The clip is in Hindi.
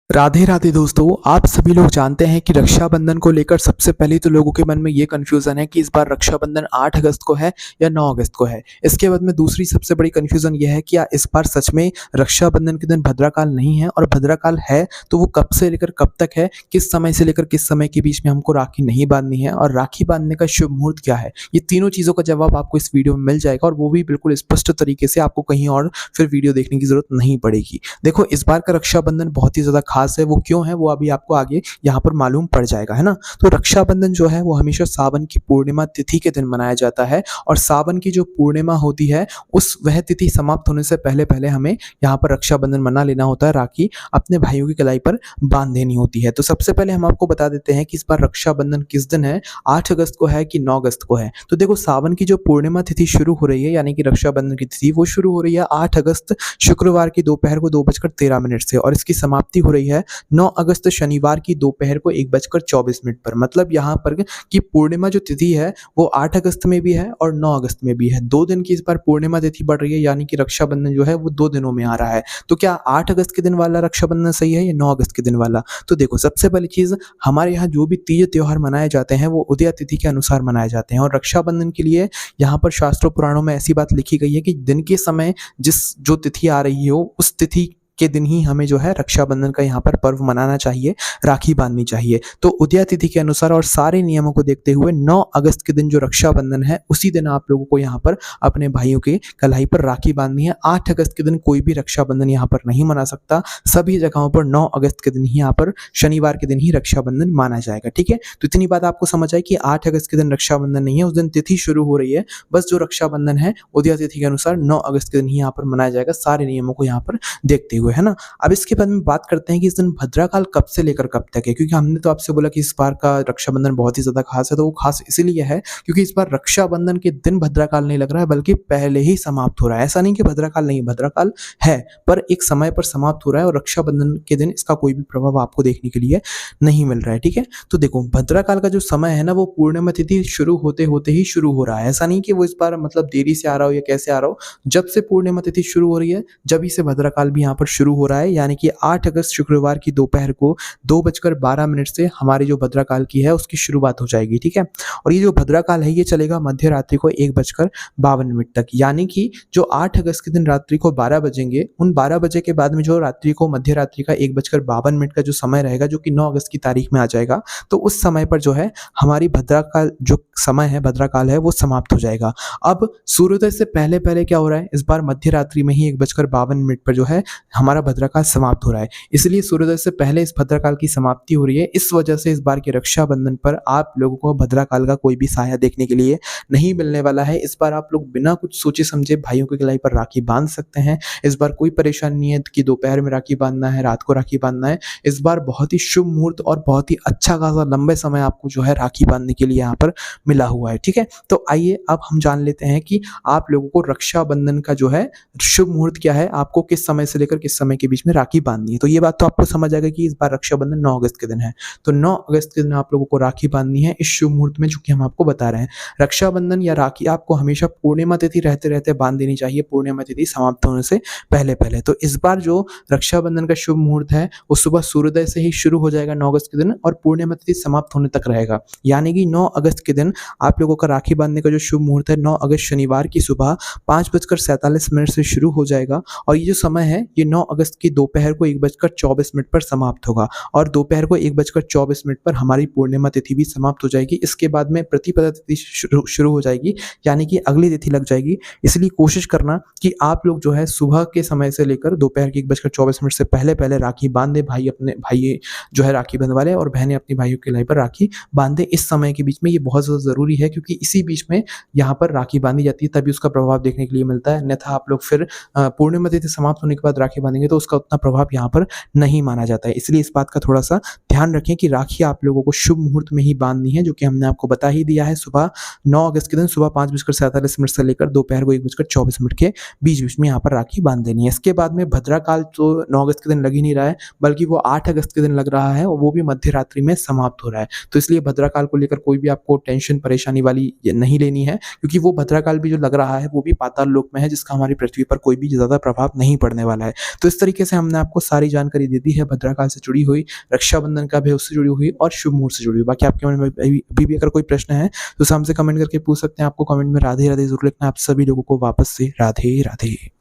राधे राधे दोस्तों। आप सभी लोग जानते हैं कि रक्षाबंधन को लेकर सबसे पहले तो लोगों के मन में ये कन्फ्यूज़न है कि इस बार रक्षाबंधन 8 अगस्त को है या 9 अगस्त को है। इसके बाद में दूसरी सबसे बड़ी कन्फ्यूज़न ये है कि क्या इस बार सच में रक्षाबंधन के दिन भद्राकाल नहीं है, और भद्राकाल है तो वो कब से लेकर कब तक है, किस समय से लेकर किस समय के बीच में हमको राखी नहीं बांधनी है, और राखी बांधने का शुभ मुहूर्त क्या है। ये तीनों चीज़ों का जवाब आपको इस वीडियो में मिल जाएगा, और वो भी बिल्कुल स्पष्ट तरीके से। आपको कहीं और फिर वीडियो देखने की ज़रूरत नहीं पड़ेगी। देखो, इस बार का रक्षाबंधन बहुत ही ज़्यादा खास है। वो क्यों है वो अभी आपको आगे यहाँ पर मालूम पड़ जाएगा, है ना। तो रक्षाबंधन जो है वो हमेशा सावन की पूर्णिमा तिथि के दिन मनाया जाता है, और सावन की जो पूर्णिमा होती है उस वह तिथि समाप्त होने से पहले पहले हमें यहाँ पर रक्षाबंधन मना लेना होता है। राखी अपने भाइयों की कलाई पर बांध देनी होती है। तो सबसे पहले हम आपको बता देते हैं कि इस बार रक्षाबंधन किस दिन है, 8 अगस्त को है कि 9 अगस्त को है। तो देखो, सावन की जो पूर्णिमा तिथि शुरू हो रही है, यानी कि रक्षाबंधन की तिथि वो शुरू हो रही है 8 अगस्त शुक्रवार की दोपहर को 2:13 से, और इसकी समाप्ति हो रही है 9 अगस्त शनिवार की दोपहर को 1:24 पर। मतलब यहाँ पर कि पूर्णिमा जो तिथि है वो 8 अगस्त में भी है और 9 अगस्त में भी है। 2 दिन की इस बार पूर्णिमा तिथि बढ़ रही है, यानी कि रक्षाबंधन जो है वो 2 दिनों में आ रहा है। तो क्या 8 अगस्त के दिन वाला रक्षाबंधन सही है या 9 अगस्त के दिन वाला? तो देखो, सबसे पहली चीज़, हमारे यहाँ जो भी तीज त्योहार मनाए जाते हैं वो उदया तिथि के अनुसार मनाए जाते हैं, और रक्षाबंधन के लिए यहाँ पर शास्त्रों पुराणों में ऐसी बात लिखी गई है कि दिन के समय जिस जो तिथि आ रही हो उस तिथि के दिन ही हमें जो है रक्षाबंधन का यहाँ पर पर्व मनाना चाहिए, राखी बांधनी चाहिए। तो उदया तिथि के अनुसार और सारे नियमों को देखते हुए 9 अगस्त के दिन जो रक्षाबंधन है उसी दिन आप लोगों को यहाँ पर अपने भाइयों के कलाई पर राखी बांधनी है। 8 अगस्त के दिन कोई भी रक्षाबंधन यहाँ पर नहीं मना सकता। सभी जगहों पर 9 अगस्त के दिन ही यहाँ पर शनिवार के दिन ही रक्षाबंधन माना जाएगा। ठीक है, तो इतनी बात आपको समझ आए कि 8 अगस्त के दिन रक्षाबंधन नहीं है, उस दिन तिथि शुरू हो रही है। बस जो रक्षाबंधन है उदया तिथि के अनुसार 9 अगस्त के दिन ही यहाँ पर मनाया जाएगा, सारे नियमों को यहाँ पर देखते हुए, है ना। अब इसके बाद में बात करते हैं कि इस दिन भद्राकाल कब से लेकर कब तक है, क्योंकि हमने तो आपसे बोला कि इस बार का रक्षाबंधन बहुत ही ज्यादा खास है। तो वो खास इसीलिए है क्योंकि इस बार रक्षाबंधन के दिन भद्राकाल नहीं लग रहा है, बल्कि पहले ही समाप्त हो रहा है। ऐसा नहीं कि भद्राकाल नहीं, भद्राकाल है पर एक समय पर समाप्त हो रहा है, और रक्षाबंधन के दिन इसका कोई भी प्रभाव आपको देखने के लिए नहीं मिल रहा है। ठीक है, तो देखो, भद्राकाल का जो समय है ना वो पूर्णिमा तिथि शुरू होते होते ही शुरू हो रहा है। ऐसा नहीं कि वो इस बार मतलब देरी से आ रहा हो या कैसे आ रहा हो। जब से पूर्णिमा तिथि शुरू हो रही है जब ही से भद्राकाल भी यहाँ पर शुरू हो रहा है, यानी कि 8 अगस्त शुक्रवार की दोपहर को 2:12 से हमारी जो भद्राकाल की है उसकी शुरुआत हो जाएगी। ठीक है, और ये जो भद्राकाल है ये चलेगा मध्य रात्रि को 1:52 तक, यानी कि जो 8 अगस्त के दिन रात्रि को 12 बजेंगे, उन 12 बजे के बाद में जो रात्रि को मध्य रात्रि का 1:52 का जो समय रहेगा, जो कि 9 अगस्त की तारीख में आ जाएगा, तो उस समय पर जो है हमारी भद्राकाल जो समय है, भद्राकाल है, वो समाप्त हो जाएगा। अब सूर्योदय से पहले पहले क्या हो रहा है, इस बार मध्य रात्रि में ही 1:52 पर जो है हमारा भद्राकाल समाप्त हो रहा है, इसलिए सूर्योदय से पहले इस भद्राकाल की समाप्ति हो रही है। इस वजह से इस बार के रक्षाबंधन पर आप लोगों को भद्राकाल का कोई भी साया देखने के लिए नहीं मिलने वाला है। इस बार आप लोग बिना कुछ सोचे समझे भाइयों की कलाई पर राखी बांध सकते हैं। इस बार कोई परेशानी नहीं है कि दोपहर में राखी बांधना है, रात को राखी बांधना है। इस बार बहुत ही शुभ मुहूर्त और बहुत ही अच्छा खासा लंबे समय आपको जो है राखी बांधने के लिए यहाँ पर मिला हुआ है। ठीक है, तो आइए अब हम जान लेते हैं कि आप लोगों को रक्षाबंधन का जो है शुभ मुहूर्त क्या है, आपको किस समय से लेकर किस समय के बीच में राखी बांधनी है। तो ये बात तो आपको समझ आएगा कि इस बार रक्षाबंधन 9 अगस्त के दिन है, तो 9 अगस्त के दिन आप लोगों को राखी बांधनी है इस शुभ मुहूर्त में, जो कि हम आपको बता रहे हैं। रक्षाबंधन या राखी आपको हमेशा पूर्णिमा तिथि रहते रहते बांध देनी चाहिए, पूर्णिमा तिथि समाप्त होने से पहले पहले। तो इस बार जो रक्षाबंधन का शुभ मुहूर्त है वो सुबह सूर्योदय से ही शुरू हो जाएगा 9 अगस्त के दिन, और पूर्णिमा तिथि समाप्त होने तक रहेगा। यानी कि 9 अगस्त के दिन आप लोगों का राखी बांधने का जो शुभ मुहूर्त है 9 अगस्त शनिवार की सुबह 5:47 से शुरू हो जाएगा, और ये जो समय है ये 9 अगस्त की दोपहर को 1:24 पर समाप्त होगा, और दोपहर को 1:24 पर हमारी पूर्णिमा तिथि भी समाप्त हो जाएगी। इसके बाद में प्रतिपदा तिथि शुरू हो जाएगी, यानी कि अगली तिथि लग जाएगी। इसलिए कोशिश करना कि आप लोग जो है सुबह के समय से लेकर दोपहर के 1:24 से पहले पहले राखी बांध दे। भाई अपने भाई जो है राखी बंधवा ले, और बहनें अपनी भाइयों के कलाई पर राखी बांधे। इस समय के बीच में ये बहुत ज़्यादा ज़रूरी है, क्योंकि इसी बीच में यहाँ पर राखी बांधी जाती है, तभी उसका प्रभाव देखने के लिए मिलता है। अन्यथा आप लोग फिर पूर्णिमा तिथि समाप्त होने के बाद राखी बांधेंगे तो उसका उतना प्रभाव यहाँ पर नहीं माना जाता है। इसलिए इस बात का थोड़ा सा ध्यान ध्यान रखें कि राखी आप लोगों को शुभ मुहूर्त में ही बांधनी है, जो कि हमने आपको बता ही दिया है। सुबह 9 अगस्त के दिन सुबह 5:47 से लेकर दोपहर को 1:24 के बीच-बीच में यहाँ पर राखी बांध देनी है। इसके बाद में भद्रा काल तो 9 अगस्त के दिन लग ही नहीं रहा है, बल्कि वो 8 अगस्त के दिन लग रहा है और वो भी मध्य रात्रि में समाप्त हो रहा है। तो इसलिए भद्रा काल को लेकर कोई भी आपको टेंशन परेशानी वाली ये नहीं लेनी है, क्योंकि वो भद्रा काल भी जो लग रहा है वो भी पाताल लोक में है, जिसका हमारी पृथ्वी पर कोई भी ज़्यादा प्रभाव नहीं पड़ने वाला है। तो इस तरीके से हमने आपको सारी जानकारी दे दी है भद्रा काल से जुड़ी हुई, रक्षाबंधन का भी उससे जुड़ी हुई और शुभ मुहूर्त से जुड़ी हुई। बाकी आपके मन में अभी भी अगर कोई प्रश्न है तो हमसे कमेंट करके पूछ सकते हैं। आपको कमेंट में राधे राधे ज़रूर लिखना है। आप सभी लोगों को वापस से राधे राधे।